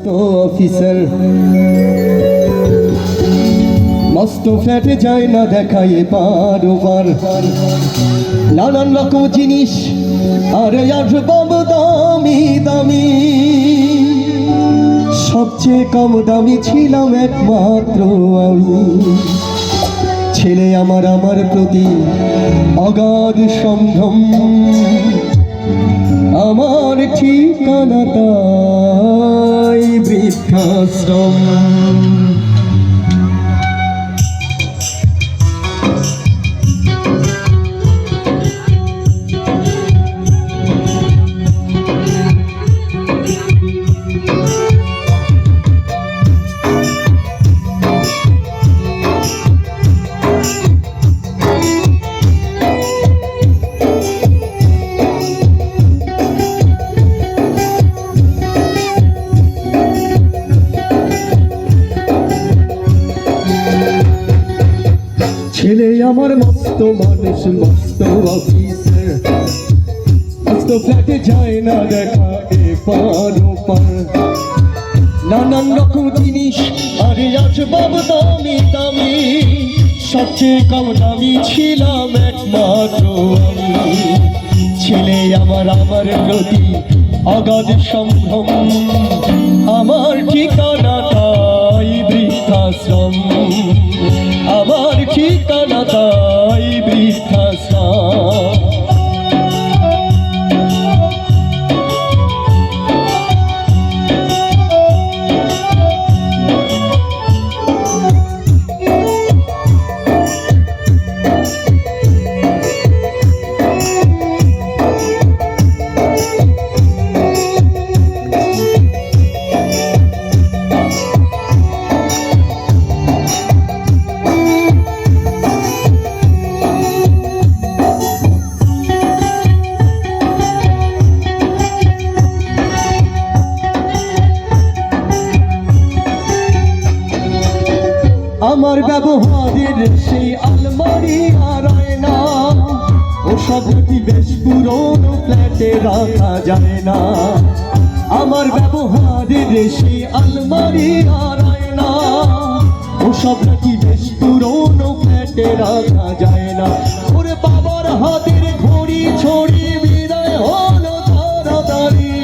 Officer মস্ত ফ্ল্যাটে যায় না দেখায় পার ওপার নানান রকম জিনিস আরে আসবাব দামি দামি সবচেয়ে কম দামি ছিলাম একমাত্র আমি ছেলে আমার প্রতি অগাধ সম্ভ্রম আমার ঠিকানা তাই বৃদ্ধাশ্রম ছেলে আমার মস্ত মানুষ মস্ত অফিসার মস্ত ফ্ল্যাটে যায় না দেখা এপার ওপার নানান রকম জিনিস আরে আসবাব দামি দামি সবচেয়ে কম দামি ছিলাম একমাত্র আমি ছেলে আমার প্রতি অগাধ সম্ভ্রম আমার ঠিকানা তাই বৃদ্ধাশ্রম আমার ঠিকানা তাই বৃদ্ধাশ্রম আমার ব্যবহারের সেই আলমারি আর আয়না ওসব কি বেশ পুরনো ফ্ল্যাটে রাখা যায় না আমার ব্যবহারের সেই আলমারি আর আয়না ওসব কি বেশ পুরনো ফ্ল্যাটে রাখা যায় না ওরে বাবার হাতের ঘড়ি ছড়ি বিদায় হলো তাড়াতাড়ি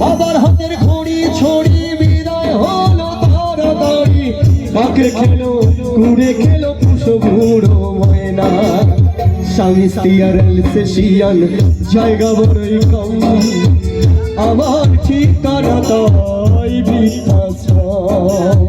বাবার হাতের ঘড়ি ছড়ি বিদায় হলো বাঁকে খেলো কুড়ে খেলো পুষো বুড়ো ময়না স্বামী স্ত্রী আর এলসেশিয়ান জায়গা বড়ই কম আমার ঠিকানা তাই বৃদ্ধাশ্রম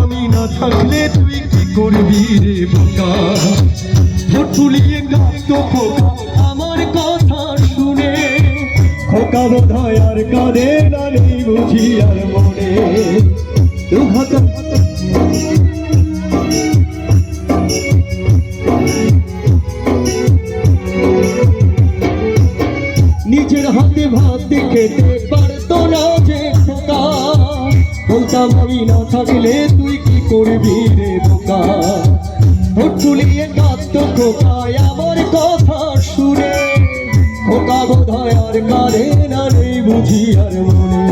আমি না থাকলে তুই কি করবি রে বোকা ঠোঁট ফুলিয়ে কাঁদতো খোকা আমার কথা শুনে খোকা বোধ হয় আর কাঁদে না নেই বুঝি আর মনে নিজের হাতে ভাত খেতে পারতো না যে খোকা বলতাম আমি না থাকলে তুই কি করবি রে বোকা ঠোঁট ফুলিয়ে কাঁদতো খোকায় আমার কথা শুনে খোকা বোধ হয় আর কাঁদে না নেই বুঝি আর মনে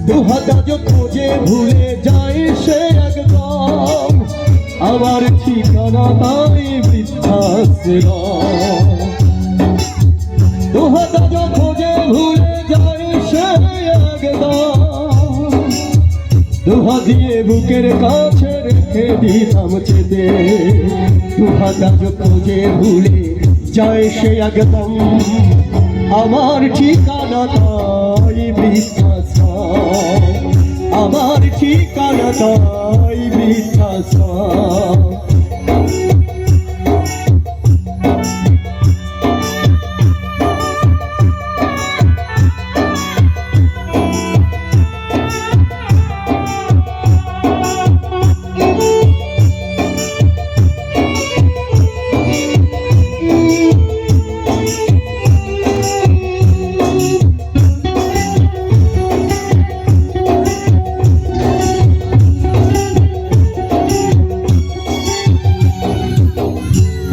দুহাতা যে খোঁজে ভুলে যায় সে একদম আমার ঠিকানা তাই বৃদ্ধাশ্রম দুহাতা যে খোঁজে ভুলে যায় সে একদম দুহা দিয়ে বুকের কাছে রেখে দিতাম চেতে দুহাতা যে খোঁজে ভুলে যায় সে একদম আমার ঠিকানা তাই বৃদ্ধাশ্রম আমার ঠিকানা তাই বৃদ্ধাশ্রম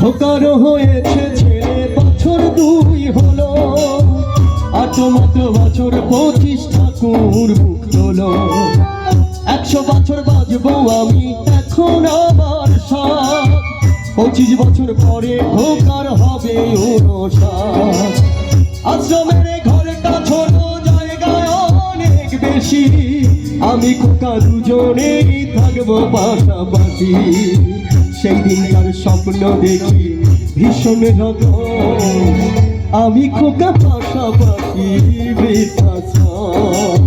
খোকারো হয়েছে ছেলে বছর 2 হলো, আর তো মাত্র বছর 25 ঠাকুর মুখ তোলো। 100 বছর বাজবো আমি এখন আমার সাথ, 25 বছর পরে খোকার হবে 59। আশ্রমের ঘরটা ছোট, জায়গায় অনেক বেশি, আমি খোকা দুজনেই থাকবো পাশাপাশি। সেই দিনকার স্বপ্ন দেখি ভীষণ রকম, আমি খোকা পাশাপাশি বৃদ্ধাশ্রম,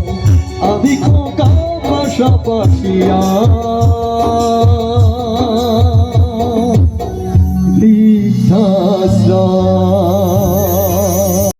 আমি খোকা পাশাপাশি বৃদ্ধাশ্রম।